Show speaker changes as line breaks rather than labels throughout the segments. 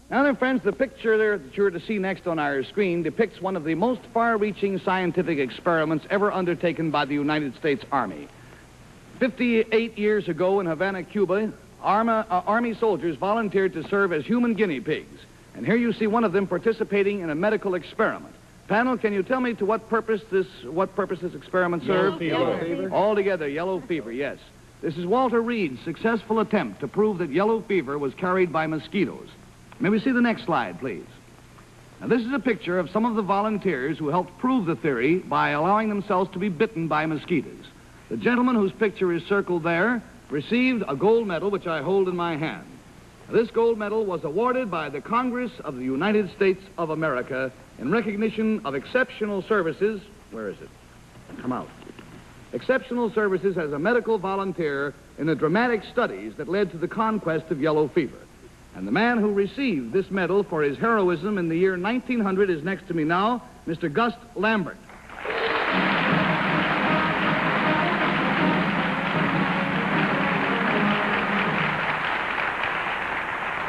Now then, friends, the picture there that you're to see next on our screen depicts one of the most far-reaching scientific experiments ever undertaken by the United States Army. 58 years ago in Havana, Cuba, Army soldiers volunteered to serve as human guinea pigs. And here you see one of them participating in a medical experiment. Panel, can you tell me to what purpose this experiment served?
Yellow fever.
Altogether, yellow fever, yes. This is Walter Reed's successful attempt to prove that yellow fever was carried by mosquitoes. May we see the next slide, please? Now, this is a picture of some of the volunteers who helped prove the theory by allowing themselves to be bitten by mosquitoes. The gentleman whose picture is circled there received a gold medal, which I hold in my hand. This gold medal was awarded by the Congress of the United States of America in recognition of exceptional services. Where is it? Come out. Exceptional services as a medical volunteer in the dramatic studies that led to the conquest of yellow fever. And the man who received this medal for his heroism in the year 1900 is next to me now, Mr. Gus Lambert.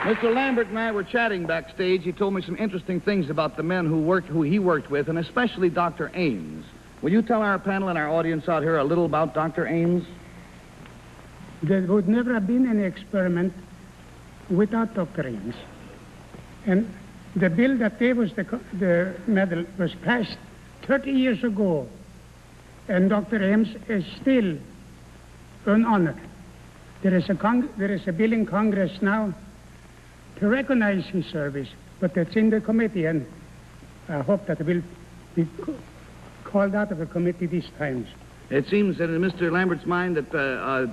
Mr. Lambert and I were chatting backstage. He told me some interesting things about the men who he worked with, and especially Dr. Ames. Will you tell our panel and our audience out here a little about Dr. Ames?
There would never have been any experiment without Dr. Ames. And the bill that gave us the medal was passed 30 years ago, and Dr. Ames is still an honor. There is a bill in Congress now to recognize his service, but it's in the committee, and I hope that it will be called out of the committee these times.
It seems that in Mr. Lambert's mind that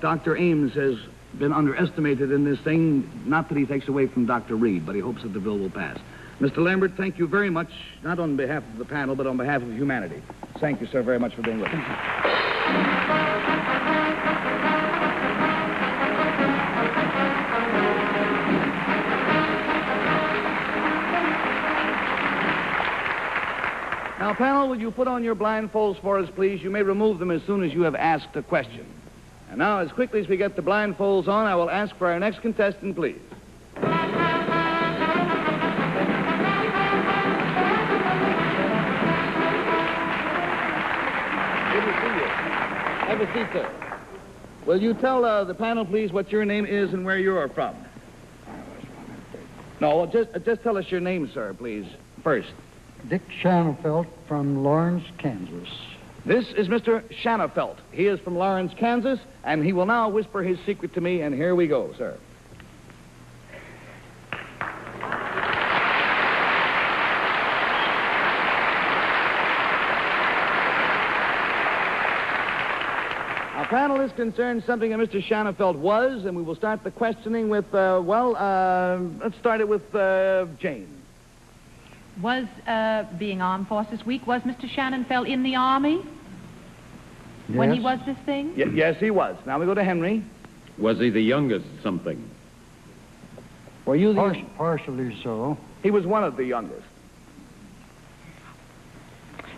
Dr. Ames has been underestimated in this thing. Not that he takes away from Dr. Reed, but he hopes that the bill will pass. Mr. Lambert, thank you very much, not on behalf of the panel, but on behalf of humanity. Thank you, sir, very much for being with us. Now, panel, will you put on your blindfolds for us, please? You may remove them as soon as you have asked a question. And now, as quickly as we get the blindfolds on, I will ask for our next contestant, please. Good to see you. Have a seat, sir. Will you tell the panel, please, what your name is and where you're from? No, just tell us your name, sir, please, first.
Dick Shanafelt from Lawrence, Kansas.
This is Mr. Shanafelt. He is from Lawrence, Kansas, and he will now whisper his secret to me, and here we go, sir. Our panel is concerned something that Mr. Shanafelt was, and we will start the questioning with, let's start it with Jane.
Was, being Armed Forces Week, was Mr. Shanafelt in the Army?
Yes.
When he was this thing?
Yes, he was. Now we go to Henry.
Was he the youngest something?
Were you the...
Partially so.
He was one of the youngest.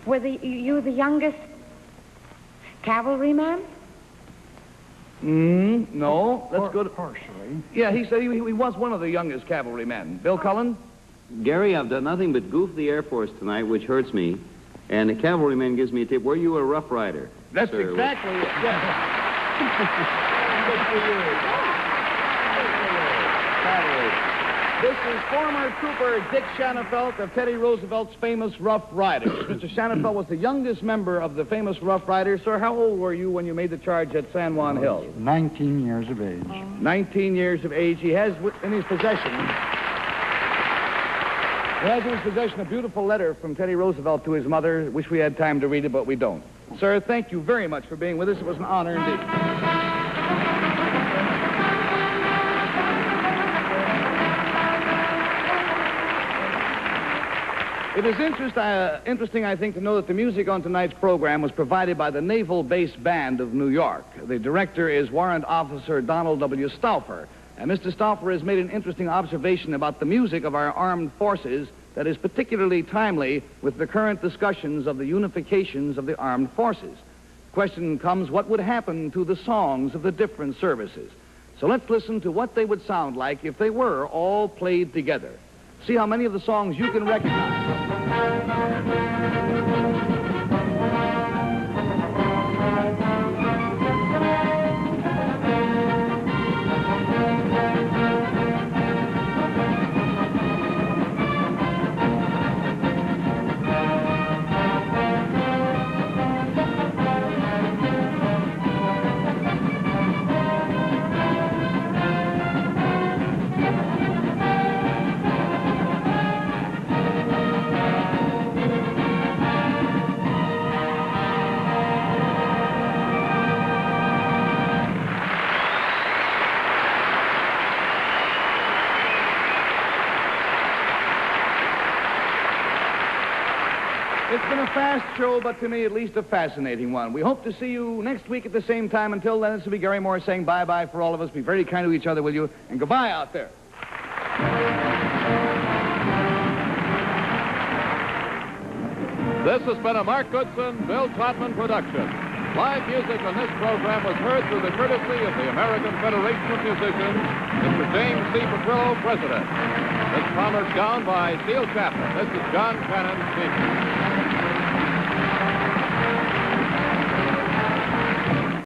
Were you the youngest cavalryman?
No. Let's go to...
Partially.
Yeah, he said he was one of the youngest cavalrymen. Bill Cullen?
Gary, I've done nothing but goof the Air Force tonight, which hurts me. And the cavalryman gives me a tip. Were you a Rough Rider?
That's
sir?
exactly it, yes. This is former trooper Dick Shanafelt of Teddy Roosevelt's famous Rough Riders. Mr. Shanafelt was the youngest member of the famous Rough Riders. Sir, how old were you when you made the charge at San Juan Hill?
19 years of age.
19 years of age. He has in his possession... He has in his possession a beautiful letter from Teddy Roosevelt to his mother. Wish we had time to read it, but we don't. Sir, thank you very much for being with us. It was an honor indeed. It is interesting, I think, to know that the music on tonight's program was provided by the Naval Base Band of New York. The director is Warrant Officer Donald W. Stauffer. And Mr. Stauffer has made an interesting observation about the music of our armed forces that is particularly timely with the current discussions of the unifications of the armed forces. The question comes, what would happen to the songs of the different services? So let's listen to what they would sound like if they were all played together. See how many of the songs you can recognize. It's been a fast show, but to me at least a fascinating one. We hope to see you next week at the same time. Until then, this will be Gary Moore saying bye-bye for all of us. Be very kind to each other, will you? And goodbye out there.
This has been a Mark Goodson, Bill Trotman production. Live music on this program was heard through the courtesy of the American Federation of Musicians, Mr. James C. Petrillo, President. This promise gown by Steele Chapman. This is John Cannon speaking.